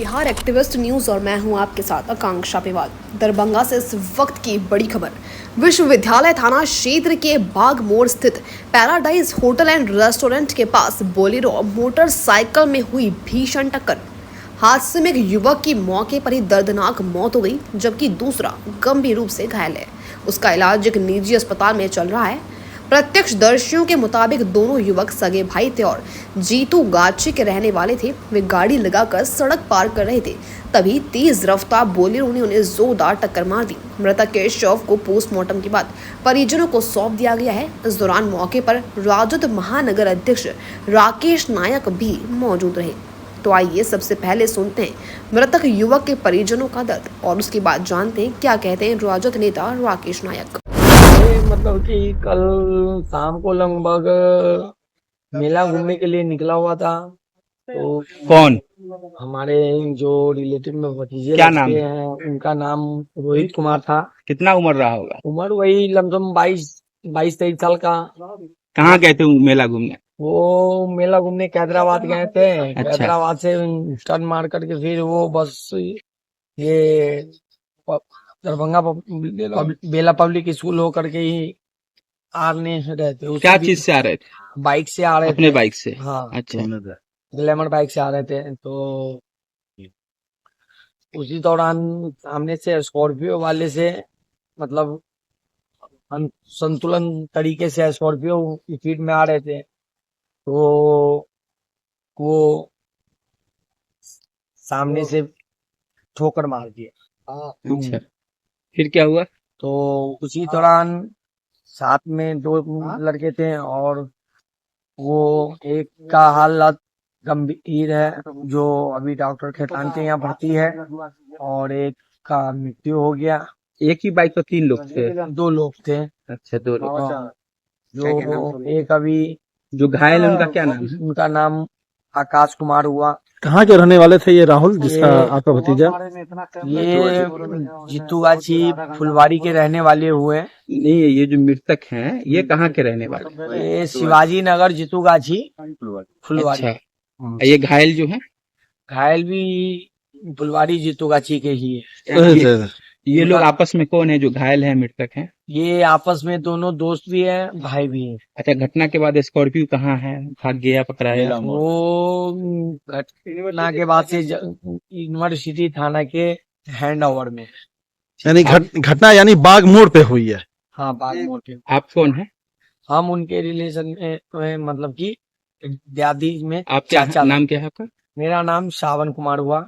Bihar activist news और मैं हूं आपके साथ आकांक्षा पिवाल। दरभंगा से इस वक्त की बड़ी खबर। विश्वविद्यालय थाना क्षेत्र के बाग मोड़ स्थित पैराडाइज होटल एंड रेस्टोरेंट के पास बोलेरो मोटरसाइकिल में हुई भीषण टक्कर। हादसे में एक युवक की मौके पर ही दर्दनाक मौत हो गई, जबकि दूसरा गंभीर रूप से घायल है। उसका इलाज एक निजी अस्पताल में चल रहा है। प्रत्यक्षदर्शियों के मुताबिक दोनों युवक सगे भाई थे और जीतू गाछी के रहने वाले थे। वे गाड़ी लगाकर सड़क पार कर रहे थे, तभी तेज रफ्तार बोलेरो ने उन्हें जोरदार टक्कर मार दी। मृतक के शव को पोस्टमार्टम के बाद परिजनों को सौंप दिया गया है। इस दौरान मौके पर राजद महानगर अध्यक्ष राकेश नायक भी मौजूद रहे। तो आइए सबसे पहले सुनते हैं मृतक युवक के परिजनों का दर्द और उसके बाद जानते हैं क्या कहते हैं राजद नेता राकेश नायक। मतलब कि कल शाम को लगभग मेला घूमने के लिए निकला हुआ था। तो कौन? हमारे जो रिलेटिव में भतीजे क्या लगते नाम? हैं, उनका नाम रोहित कुमार था। कितना उम्र रहा होगा? उम्र वही लमसम 22-23 साल का। कहाँ गए थे मेला घूमने? वो मेला घूमने हैदराबाद गए थे। अच्छा। हैदराबाद से टर्न मार करके फिर वो बस ये दरभंगा बेला पब्लिक स्कूल होकर के ही आने रहते। क्या चीज से आ रहे थे? बाइक से आ रहे अपने थे। बाइक से? हाँ, अच्छा। ग्लैमर बाइक से आ रहे थे। तो उसी दौरान सामने से स्कॉर्पियो वाले से मतलब संतुलन तरीके से स्कॉर्पियो स्पीड में आ रहे थे। तो वो सामने से ठोकर मार दिया। अच्छा, फिर क्या हुआ? तो उसी दौरान साथ में 2 लड़के थे और वो एक का हालत गंभीर है, जो अभी डॉक्टर खेतान के यहाँ भर्ती है, और एक का मृत्यु हो गया। एक ही बाइक पर 3 लोग थे? 2 लोग थे। अच्छा, 2 लोग। जो एक अभी जो घायल है उनका क्या नाम है? उनका नाम आकाश कुमार हुआ। कहाँ के रहने वाले थे ये राहुल, जिसका आपका भतीजा? ये जीतूगाछी फुलवारी के रहने वाले हुए। नहीं, ये जो मृतक हैं ये कहाँ के रहने वाले? ये शिवाजी नगर जीतूगाछी फुलवारी। अच्छा। ये घायल जो है? घायल भी फुलवारी जीतूगाछी के ही है। ये लोग आपस में कौन है जो घायल है, मृतक है? ये आपस में दोनों दोस्त भी है, भाई भी है। अच्छा, घटना के बाद स्कॉर्पियो कहाँ है? भाग गया, पकड़ाया? वो घटना के बाद से यूनिवर्सिटी थाना के हैंड ओवर में। यानी घटना यानी बाग मोड़ पे हुई है? हाँ, बाग मोड़ पे। आप कौन है? हम उनके रिलेशन में मतलब कि दादी में आप क्या चाचा। नाम क्या है आपका? मेरा नाम श्रावण कुमार हुआ।